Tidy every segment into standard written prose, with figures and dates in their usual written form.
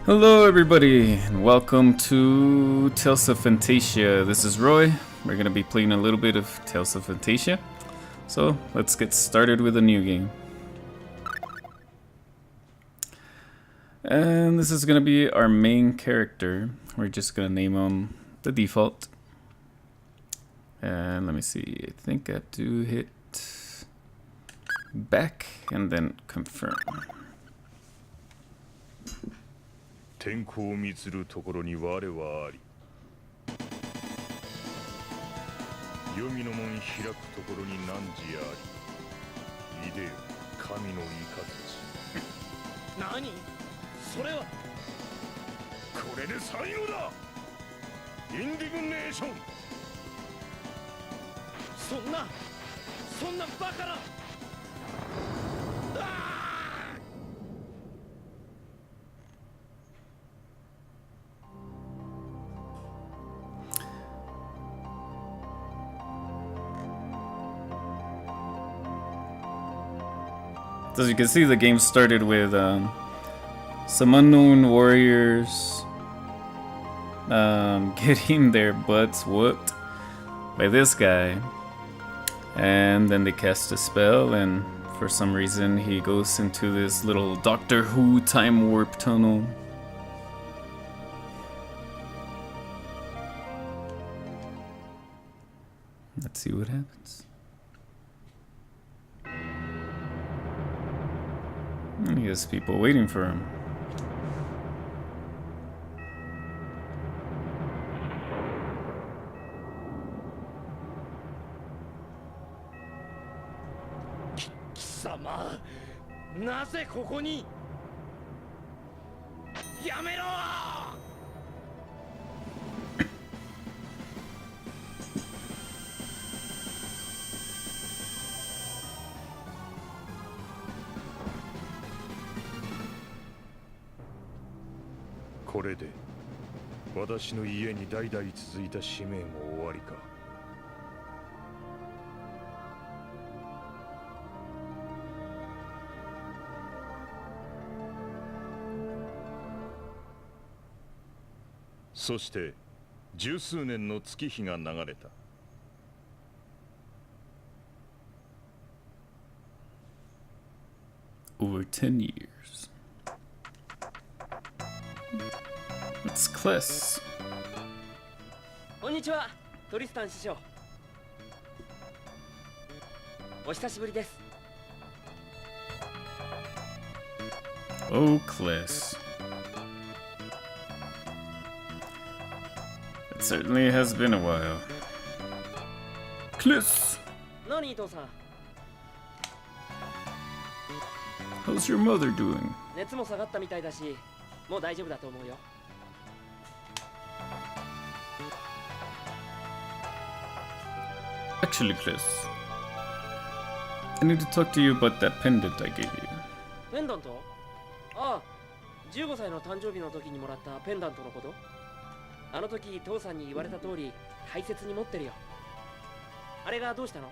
Hello everybody and welcome to Tales of Phantasia. This is Roy. We're going to be playing a little bit of Tales of Phantasia. So let's get started with a new game. And this is going to be our main character. We're just going to name him the default. And let me see, I think I have to hit back and then confirm. 天候を見つるところに我はあり黄泉の門開くところに汝ありいでよ神の雷何それはこれで最後だインディグネーションそんなバカなSo as you can see, the game started with some unknown warriors getting their butts whooped by this guy, and then they cast a spell, and for some reason he goes into this little Doctor Who time warp tunnel. Let's see what happens. And he has people waiting for him. Sama, なぜここにやめろこれで私の家に代々続いた使命も終わりかそして十数年の月日が流れた Over 10 years. It's Kliss. こんにちは、トリスタン師匠。お久しぶりです。 Oh, Kliss. It certainly has been a while. Kliss! 何父さん、 How's your mother doing? 熱も下がったみたいだし、もう大丈夫だと思うよ。 Actually, Kliss, I need to talk to you about that pendant I gave you. ペンダント？ああ、15歳の誕生日の時にもらったペンダントのこと？あの時父さんに言われた通り大切に持ってるよ。あれがどうしたの？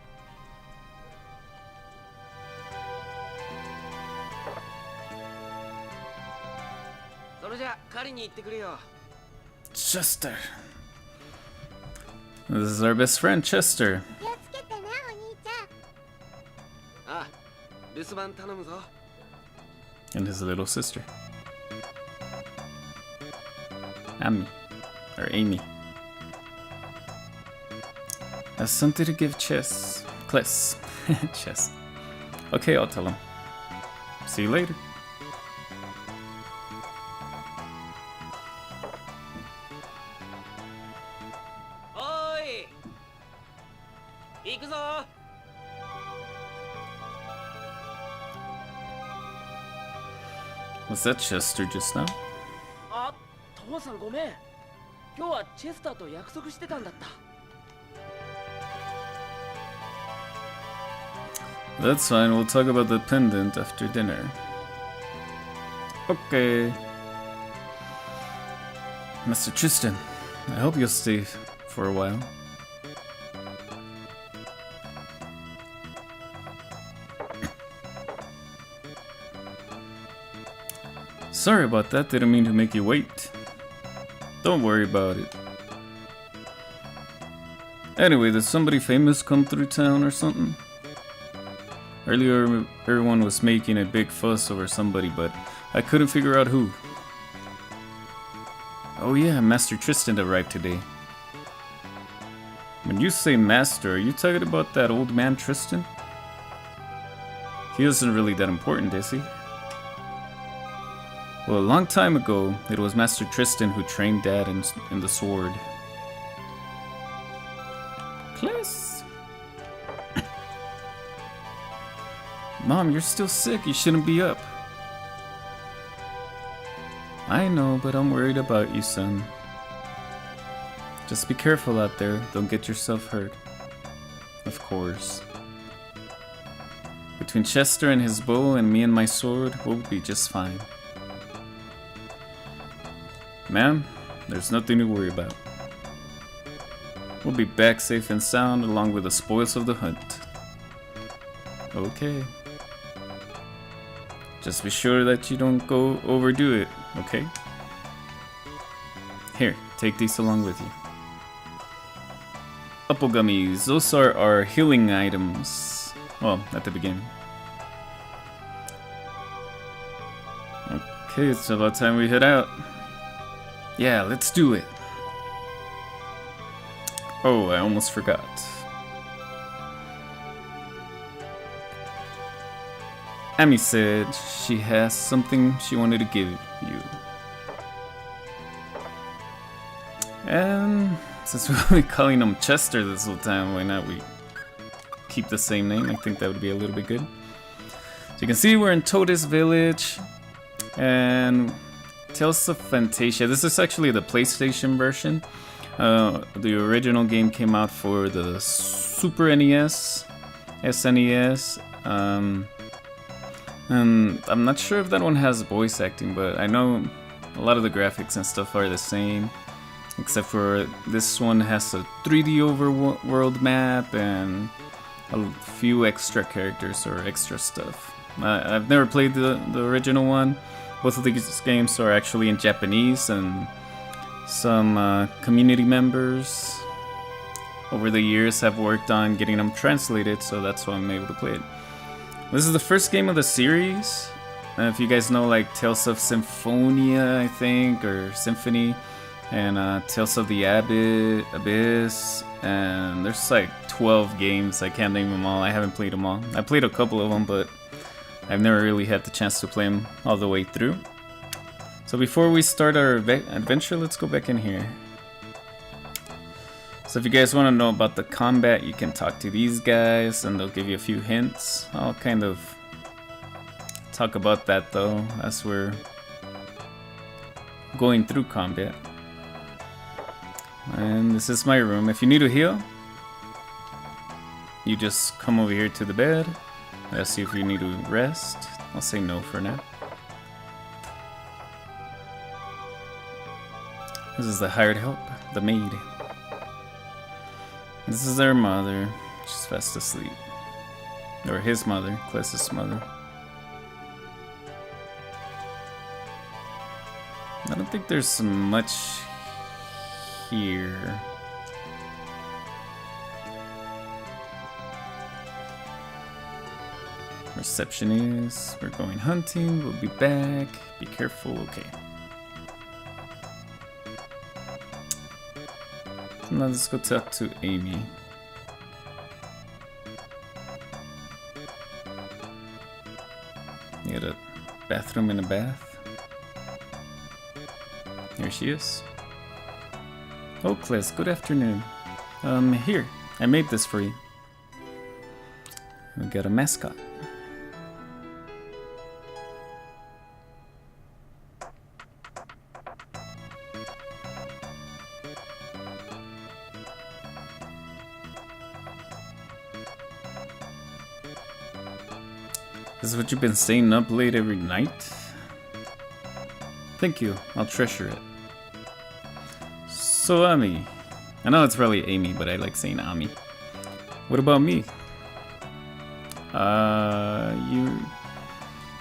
それじゃ狩りに行ってくれよ。 Chester. This is our best friend, Chester. 気をつけてね、お兄ちゃん。ああ、留守番頼むぞ。 And his little sister. Amy. Or Amy. Has something to give Kliss. Chess. Okay, I'll tell him. See you later. Was that Chester just now? あ、父さんごめん。今日はチェスターと約束してたんだった。 That's fine, we'll talk about the pendant after dinner. Okay. Mr. Tristan, I hope you'll stay for a while. Sorry about that, didn't mean to make you wait. Don't worry about it. Anyway, did somebody famous come through town or something? Earlier, everyone was making a big fuss over somebody, but I couldn't figure out who. Oh yeah, Master Tristan arrived today. When you say master, are you talking about that old man Tristan? He isn't really that important, is he? Well, a long time ago, it was Master Tristan who trained Dad in the sword. Class. Mom, you're still sick. You shouldn't be up. I know, but I'm worried about you, son. Just be careful out there. Don't get yourself hurt. Of course. Between Chester and his bow and me and my sword, we'll be just fine. Ma'am, there's nothing to worry about. We'll be back safe and sound along with the spoils of the hunt. Okay. Just be sure that you don't go overdo it, okay? Here, take these along with you. Apple gummies, those are our healing items. Well, at the beginning. Okay, it's about time we head out. Yeah, let's do it. Oh, I almost forgot. Amy said she has something she wanted to give you. And since we'll be calling him Chester this whole time, why not we keep the same name? I think that would be a little bit good. So you can see we're in Toad's village. And Tales of Phantasia. This is actually the PlayStation version. The original game came out for the Super NES, SNES, and I'm not sure if that one has voice acting, but I know a lot of the graphics and stuff are the same, except for this one has a 3D overworld map and a few extra characters or extra stuff. I've never played the original one. Both of these games are actually in Japanese, and some community members over the years have worked on getting them translated, so that's why I'm able to play it. This is the first game of the series. If you guys know, like Tales of Symphonia, I think, or Symphony, and Tales of the Abyss, and there's like 12 games. I can't name them all. I haven't played them all. I played a couple of them, but I've never really had the chance to play them all the way through. So before we start our adventure, let's go back in here. So if you guys want to know about the combat, you can talk to these guys and they'll give you a few hints. I'll kind of talk about that though as we're going through combat. And this is my room. If you need to heal, you just come over here to the bed. Let's see if you need to rest. I'll say no for now. This is the hired help, the maid. This is their mother. She's fast asleep. Or his mother, Kless's mother. I don't think there's much here. Receptionist, we're going hunting, we'll be back. Be careful, okay. Now let's go talk to Amy. You got a bathroom and a bath. Here she is. Oh, Kless, good afternoon. Here, I made this for you. We got a mascot. This is what you've been staying up late every night? Thank you, I'll treasure it. So Ami, I know it's probably Amy, but I like saying Ami. What about me?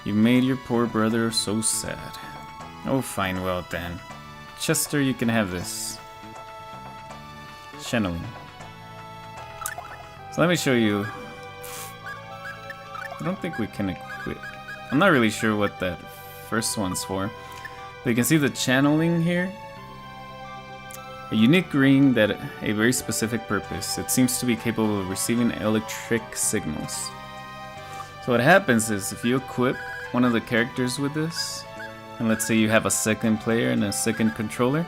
You made your poor brother so sad. Oh, fine, well then. Chester, you can have this. Channeling. So let me show you. I don't think we can equip. I'm not really sure what that first one's for. But you can see the channeling here. A unique ring that a very specific purpose. It seems to be capable of receiving electric signals. So what happens is if you equip one of the characters with this, and let's say you have a second player and a second controller,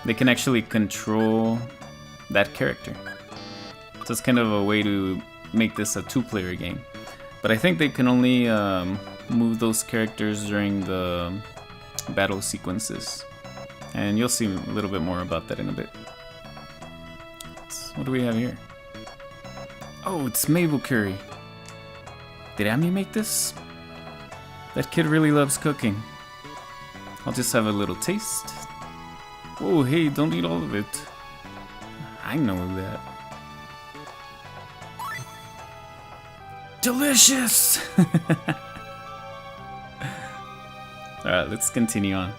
they can actually control that character. So it's kind of a way to make this a two-player game. But I think they can only move those characters during the battle sequences. And you'll see a little bit more about that in a bit. So what do we have here? Oh, it's Mabel Curry. Did Amy make this? That kid really loves cooking. I'll just have a little taste. Oh, hey, don't eat all of it. I know that. Delicious! Alright, let's continue on.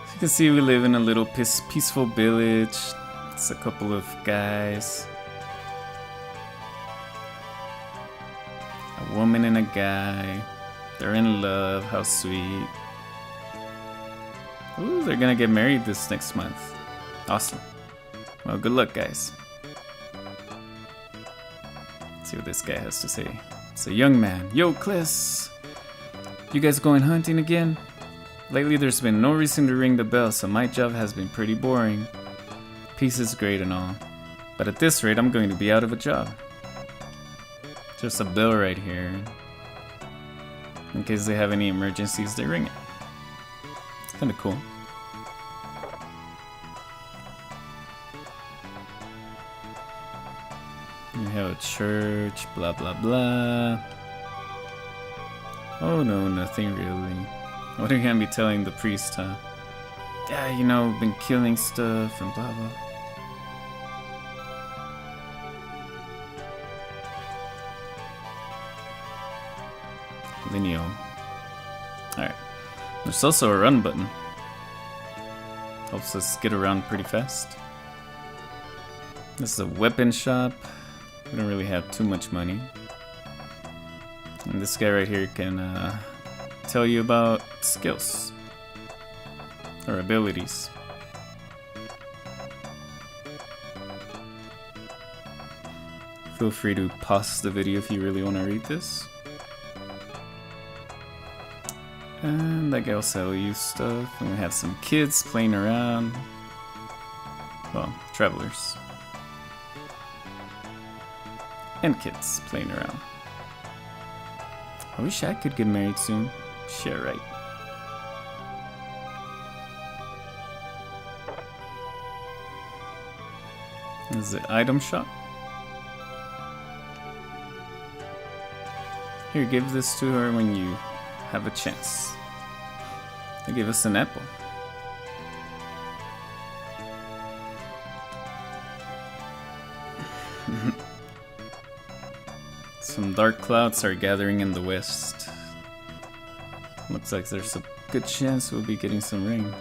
As you can see, we live in a little peaceful village. It's a couple of guys. A woman and a guy. They're in love. How sweet. Ooh, they're gonna get married this next month. Awesome. Well, good luck, guys. Let's see what this guy has to say. It's a young man. Yo, Kliss! You guys going hunting again? Lately there's been no reason to ring the bell, so my job has been pretty boring. Peace is great and all, but at this rate I'm going to be out of a job. There's a bell right here. In case they have any emergencies, they ring it. It's kinda cool. You have a church, blah blah blah. Oh no, nothing really. What are you gonna be telling the priest, huh? Yeah, you know, been killing stuff and blah blah. Lineal. Alright. There's also a run button. Helps us get around pretty fast. This is a weapon shop. We don't really have too much money. And this guy right here can tell you about skills or abilities. Feel free to pause the video if you really want to read this. And that guy will sell you stuff. And we have some kids playing around. Well, travelers. And kids playing around. I wish I could get married soon. Shit, right. This is the item shop. Here, give this to her when you have a chance. They give us an apple. Some dark clouds are gathering in the west. Looks like there's a good chance we'll be getting some rain.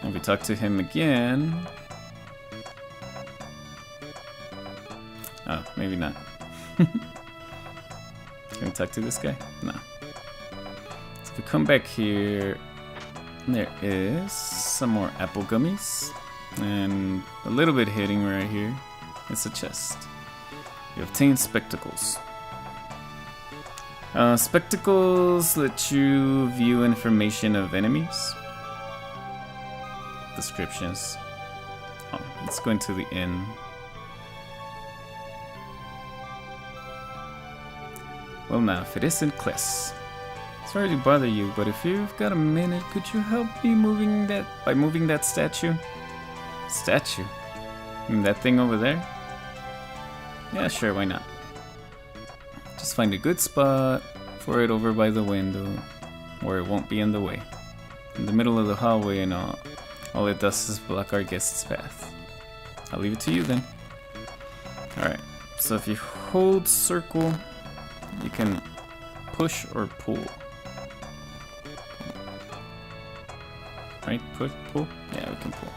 And we talk to him again. Oh, maybe not. Can we talk to this guy? No. So if we come back here, there is some more apple gummies. And a little bit hidden right here. It's a chest. You obtain spectacles. Spectacles let you view information of enemies. Descriptions. Oh, let's go into the inn. Well now, if it isn't Kliss. Sorry to bother you, but if you've got a minute, could you help me moving that statue? Statue? You mean that thing over there? Yeah, sure, why not? Just find a good spot for it over by the window, where it won't be in the way. In the middle of the hallway and all it does is block our guest's path. I'll leave it to you then. Alright, so if you hold circle, you can push or pull. right? Pull? Yeah, we can pull.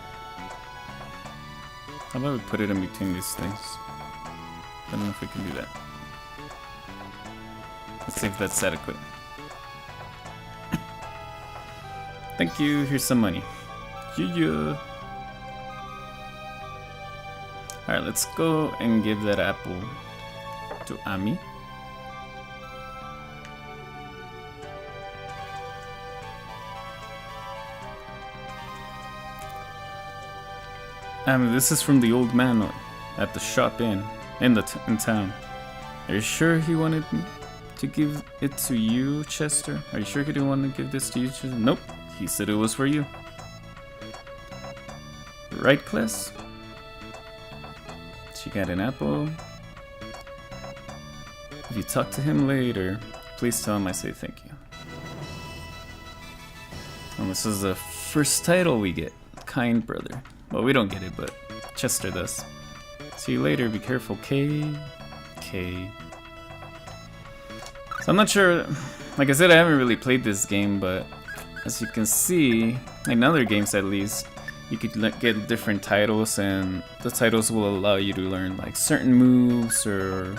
How about we put it in between these things? I don't know if we can do that. Let's see if that's adequate. Thank you, here's some money. Yeah. Alright, let's go and give that apple to Ami. This is from the old man at the shop in town. Are you sure he wanted me to give it to you, Chester? Are you sure he didn't want to give this to you, Chester? Nope, he said it was for you. Right, class? She got an apple. If you talk to him later, please tell him I say thank you. And this is the first title we get, Kind Brother. Well, we don't get it, but Chester does. See you later, be careful, K. So I'm not sure, like I said, I haven't really played this game, but as you can see, in other games at least, you could get different titles, and the titles will allow you to learn like certain moves or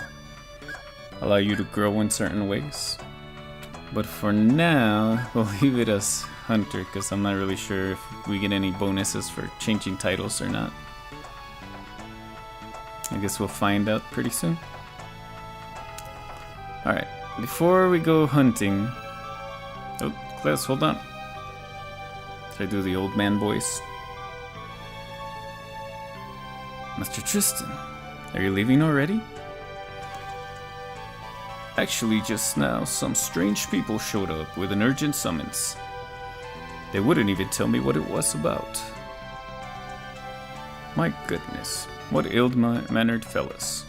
allow you to grow in certain ways. But for now, we'll leave it as Hunter, because I'm not really sure if we get any bonuses for changing titles or not. I guess we'll find out pretty soon. Alright, before we go hunting... Oh, class, hold on. Should I do the old man voice? Mr. Tristan, are you leaving already? Actually, just now, some strange people showed up with an urgent summons. They wouldn't even tell me what it was about. My goodness, what ill-mannered fellas.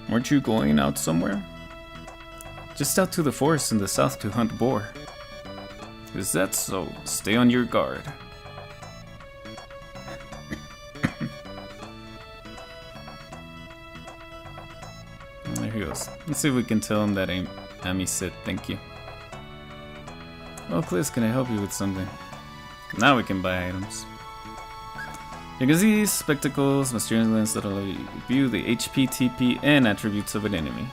Weren't you going out somewhere? Just out to the forest in the south to hunt boar. Is that so? Stay on your guard. There he goes. Let's see if we can tell him that Ami said thank you. Well, Cliz, can I help you with something? Now we can buy items. You can see spectacles, mysterious lens that allow you to view the HP, TP, and attributes of an enemy.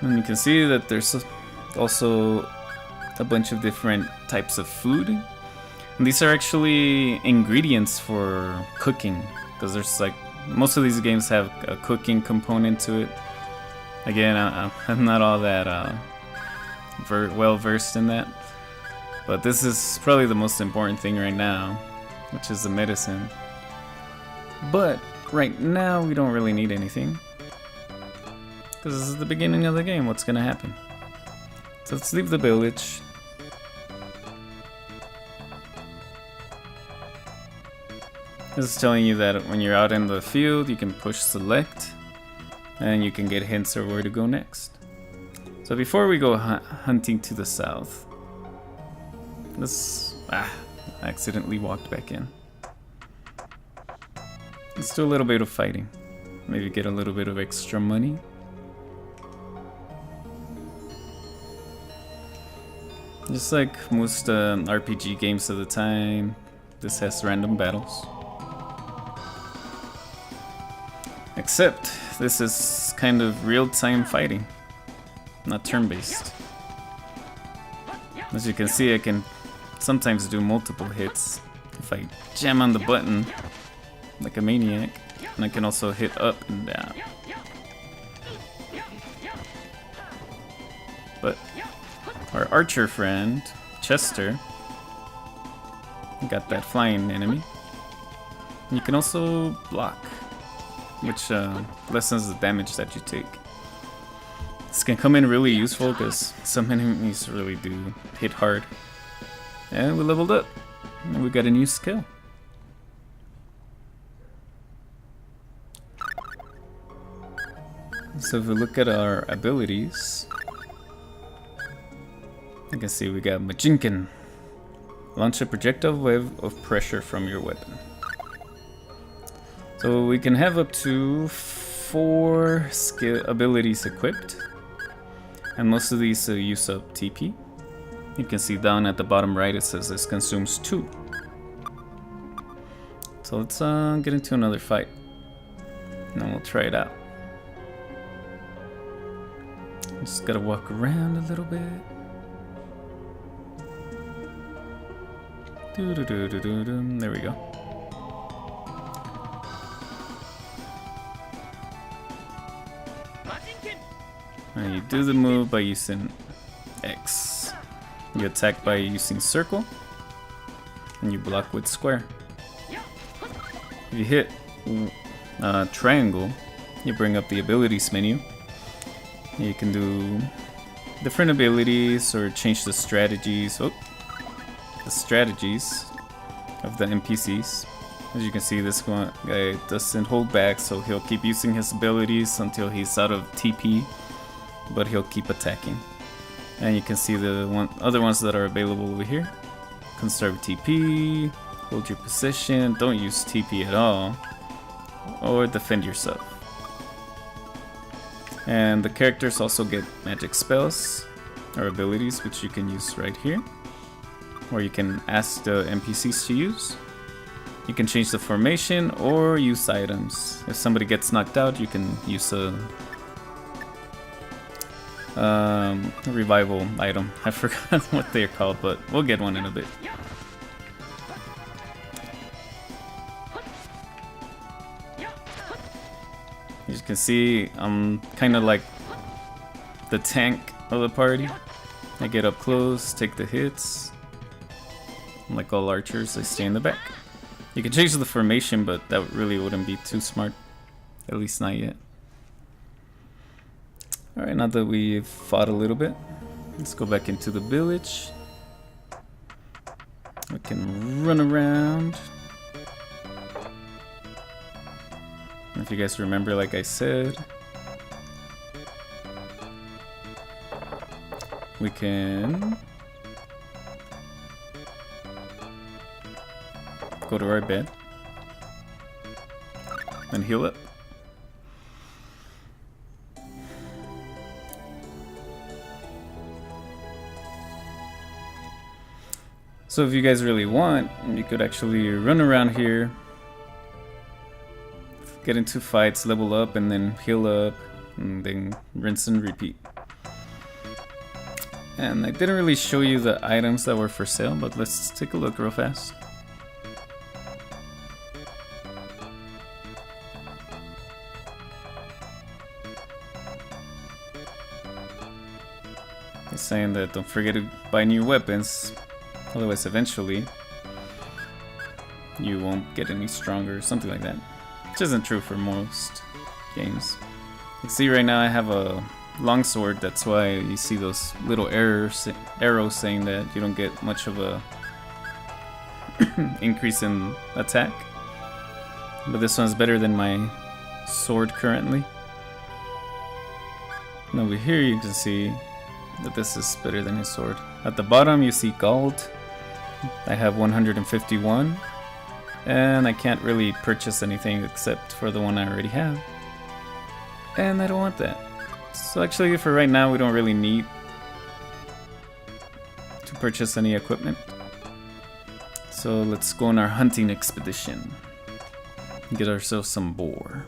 And you can see that there's also a bunch of different types of food. And these are actually ingredients for cooking, because there's like most of these games have a cooking component to it. Again, I'm not all that well versed in that, but this is probably the most important thing right now, which is the medicine. But right now we don't really need anything, because this is the beginning of the game. What's gonna happen? So let's leave the village. This is telling you that when you're out in the field, you can push select, and you can get hints of where to go next. So before we go hunting to the south, let's... I accidentally walked back in. Let's do a little bit of fighting. Maybe get a little bit of extra money. Just like most RPG games of the time, this has random battles. Except this is kind of real-time fighting, not turn-based. As you can see, I can sometimes do multiple hits if I jam on the button like a maniac, and I can also hit up and down. But our archer friend, Chester, got that flying enemy. And you can also block, which lessens the damage that you take. This can come in really useful because some enemies really do hit hard. And we leveled up, and we got a new skill. So if we look at our abilities, you can see we got Majinkin. Launch a projectile wave of pressure from your weapon. So we can have up to 4 skill abilities equipped, and most of these use up TP. You can see down at the bottom right it says this consumes 2. So let's get into another fight. And then we'll try it out. Just gotta walk around a little bit. There we go. And you do the move by using X. You attack by using circle. And you block with square. If you hit triangle, you bring up the abilities menu. You can do different abilities or change the strategies. Oh, the strategies of the NPCs. As you can see, this one guy doesn't hold back, so he'll keep using his abilities until he's out of TP, but he'll keep attacking. And you can see the other ones that are available over here. Conserve TP, hold your position, don't use TP at all, or defend yourself. And the characters also get magic spells or abilities, which you can use right here, or you can ask the NPCs to use. You can change the formation or use items. If somebody gets knocked out, you can use a revival item. I forgot what they're called, but we'll get one in a bit. As you can see, I'm kind of like the tank of the party. I get up close, take the hits. Like all archers, I stay in the back. You can change the formation, but that really wouldn't be too smart. At least not yet. Alright, now that we've fought a little bit, let's go back into the village. We can run around. If you guys remember, like I said, we can go to our bed and heal up. So if you guys really want, you could actually run around here, get into fights, level up, and then heal up, and then rinse and repeat. And I didn't really show you the items that were for sale, but let's take a look real fast. It's saying that don't forget to buy new weapons, otherwise eventually you won't get any stronger or something like that. Which isn't true for most games. You can see right now I have a longsword, that's why you see those little arrows saying that you don't get much of a increase in attack. But this one's better than my sword currently. And over here you can see that this is better than his sword. At the bottom you see gold. I have 151. And I can't really purchase anything except for the one I already have. And I don't want that. So actually for right now we don't really need to purchase any equipment. So let's go on our hunting expedition. Get ourselves some boar.